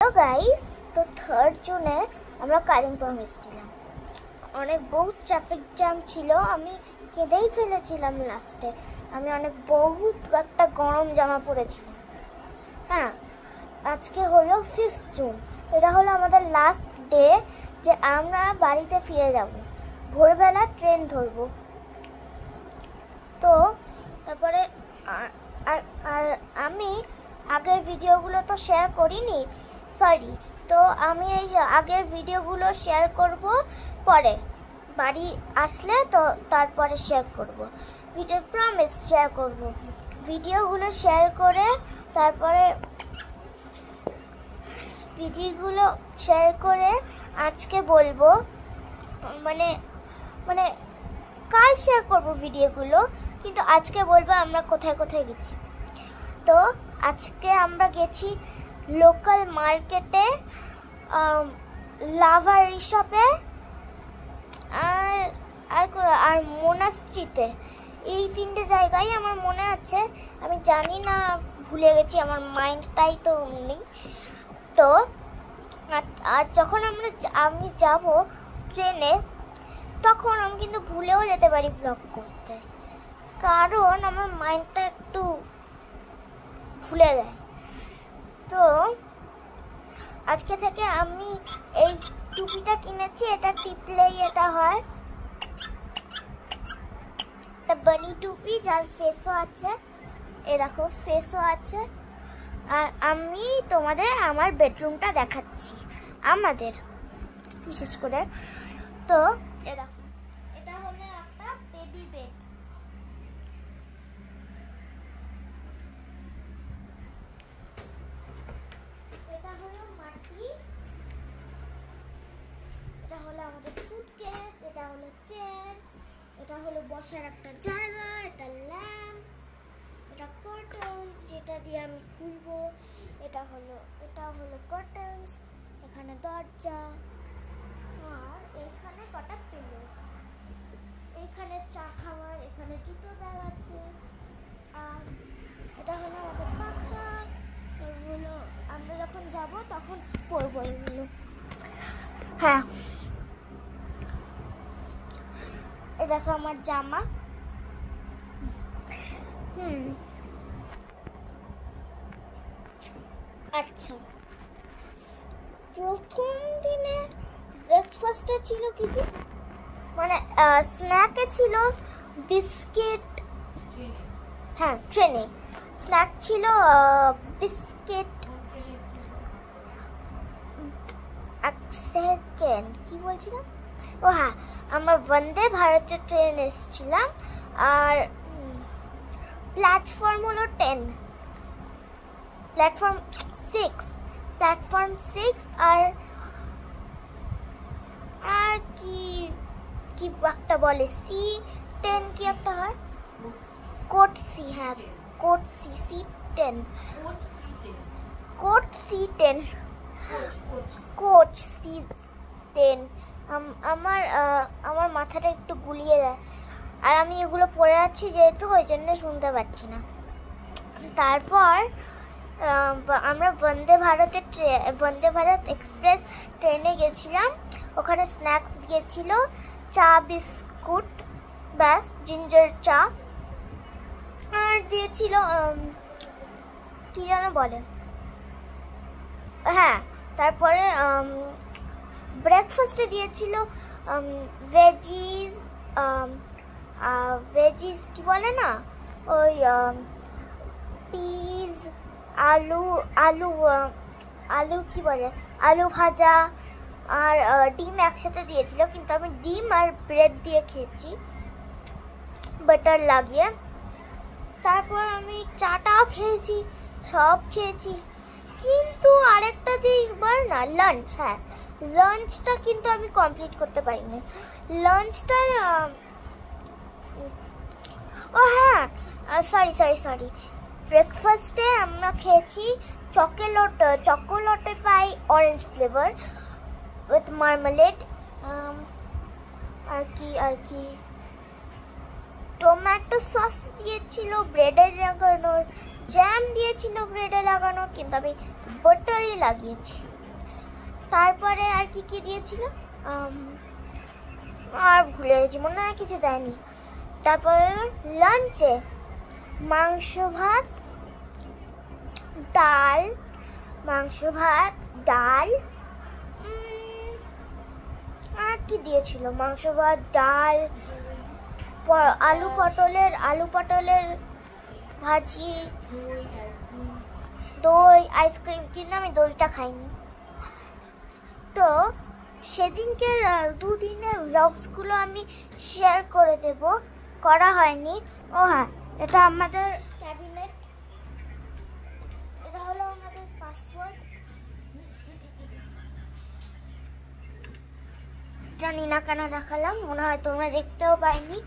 Hello guys, তো 3rd জুনে আমরা কালিম্পং এসেছিলাম। অনেক বহুত ট্রাফিক জ্যাম ছিল, আমি কেঁদেই ফেলেছিলাম লাস্টে। আমি বহুত একটা গরম জামা পরেছিলাম। হ্যাঁ, আজকে হলো 5th জুন। এটা হলো আমাদের লাস্ট ডে যে আমরা বাড়িতে ফিরে যাব। ভোরবেলা ট্রেন ধরবো। তো তারপরে আর আমি আগের ভিডিওগুলো তো শেয়ার করিনি, সরি। তো আমি এই আগের ভিডিওগুলো শেয়ার করব পরে, বাড়ি আসলে তো তারপরে শেয়ার করব। ভিডিও প্রমিস শেয়ার করব। ভিডিওগুলো শেয়ার করে তারপরে ভিডিওগুলো শেয়ার করে আজকে বলবো, মানে কাল শেয়ার করব ভিডিওগুলো, কিন্তু আজকে বলবো আমরা কোথায় কোথায় গেছি। তো আজকে আমরা গেছি লোকাল মার্কেটে, লাভা রিসপে আর মোনাস্ট্রিতে। এই 3টে জায়গায় আমার মনে আছে, আমি জানি না, ভুলে গেছি, আমার মাইন্ডটাই তো নেই। তো আর যখন আমি যাব ট্রেনে, তখন আমি কিন্তু ভুলেও যেতে পারি ব্লগ করতে, কারণ আমার মাইন্ডটা একটু ভুলে যায়। তো আজকে থেকে আমি এই টুপিটা কিনেছি, এটা টিপলেই এটা হয়, এটা বানি টুপি যার ফেসও আছে, এ দেখো ফেসও আছে। আর আমি তোমাদের আমার বেডরুমটা দেখাচ্ছি, আমাদের বিশেষ করে। তো এটা হলো একটা বেবি বেড। এটা হলো মাটি, এটা হলো আমাদের সুটকেস, এটা হলো চেয়ার, এটা হলো বসার একটা জায়গা, এটা ল্যাম্প, এটা কার্টেন্স যেটা দিয়ে আমি খুলবো, এটা হলো কার্টেন্স, এখানে দরজা, আর এখানে কটা পিলোস, এখানে চা খাওয়ার, এখানে জুতো ব্যাগ আছে, আর এটা হলো আমাদের পাখা। এগুলো আমরা যখন যাব তখন পরবো এগুলো। হ্যাঁ, এ দেখো আমার জামা। আচ্ছা, প্রথম দিনে ব্রেকফাস্টে ছিল কি, মানে স্ন্যাকে ছিল বিস্কিট। হ্যাঁ, ট্রেনে স্ন্যাক ছিল বিস্কিট। সেকেন্ড কি বলছিলাম, ও হ্যাঁ, আমরা বন্দে ভারতের ট্রেন এসেছিলাম, আর প্ল্যাটফর্ম হলো 10, প্ল্যাটফর্ম 6, আর কি একটা বলে C10 কি একটা হয়, কোড সি। হ্যাঁ, code C, C10, code C10, coach C10। আমার মাথাটা একটু গুলিয়ে দেয়, আর আমি এগুলো পড়ে যাচ্ছি যেহেতু, ওই জন্য শুনতে পাচ্ছি না। তারপর আমরা বন্দে ভারত এক্সপ্রেস ট্রেনে গেছিলাম। ওখানে স্ন্যাক্স দিয়েছিল, চা বিস্কুট, ব্যাস, জিঞ্জার চা, আর দিয়েছিল কি যেন বলে, হ্যাঁ। তারপরে ব্রেকফাস্টে দিয়েছিল ভেজিস কি বলে না, ওই পিস, আলু কি বলে, আলু ভাজা আর ডিম একসাথে দিয়েছিল, কিন্তু আমি ডিম আর ব্রেড দিয়ে খেয়েছি, বাটার লাগিয়ে। তারপর আমি চাটাও খেয়েছি, সব খেয়েছি, কিন্তু আরেকটা যে না লাঞ্চ, হ্যাঁ লাঞ্চটা কিন্তু আমি কমপ্লিট করতে পারিনি। লাঞ্চটা ও হ্যাঁ, সরি, ব্রেকফাস্টে আমরা খেয়েছি chocolate pie, orange flavour with marmalade, আর কি টমেটো সস দিয়েছিল ব্রেডে লাগানোর, জ্যাম দিয়েছিল ব্রেডে লাগানোর, কিন্তু আমি বাটারই লাগিয়েছি। তারপরে আর কি কি দিয়েছিল আর ভুলে গেছি, মনে হয় কিছু দেয়নি। তারপরে লাঞ্চে মাংস ভাত ডাল, মাংস ভাত ডাল, আর কি দিয়েছিল, মাংস ভাত ডাল, আলু পটলের ভাজি, দই, আইসক্রিম, কিন্তু আমি দইটা খাইনি। তো সেদিনকের দুদিনের ব্লগসগুলো আমি শেয়ার করে দেব, করা হয়নি। ও হ্যাঁ, এটা আমাদের ক্যাবিনেট, এটা হলো আমাদের পাসওয়ার্ড। জানি না কেন দেখালাম, মনে হয় তোমরা দেখতেও পাইনি।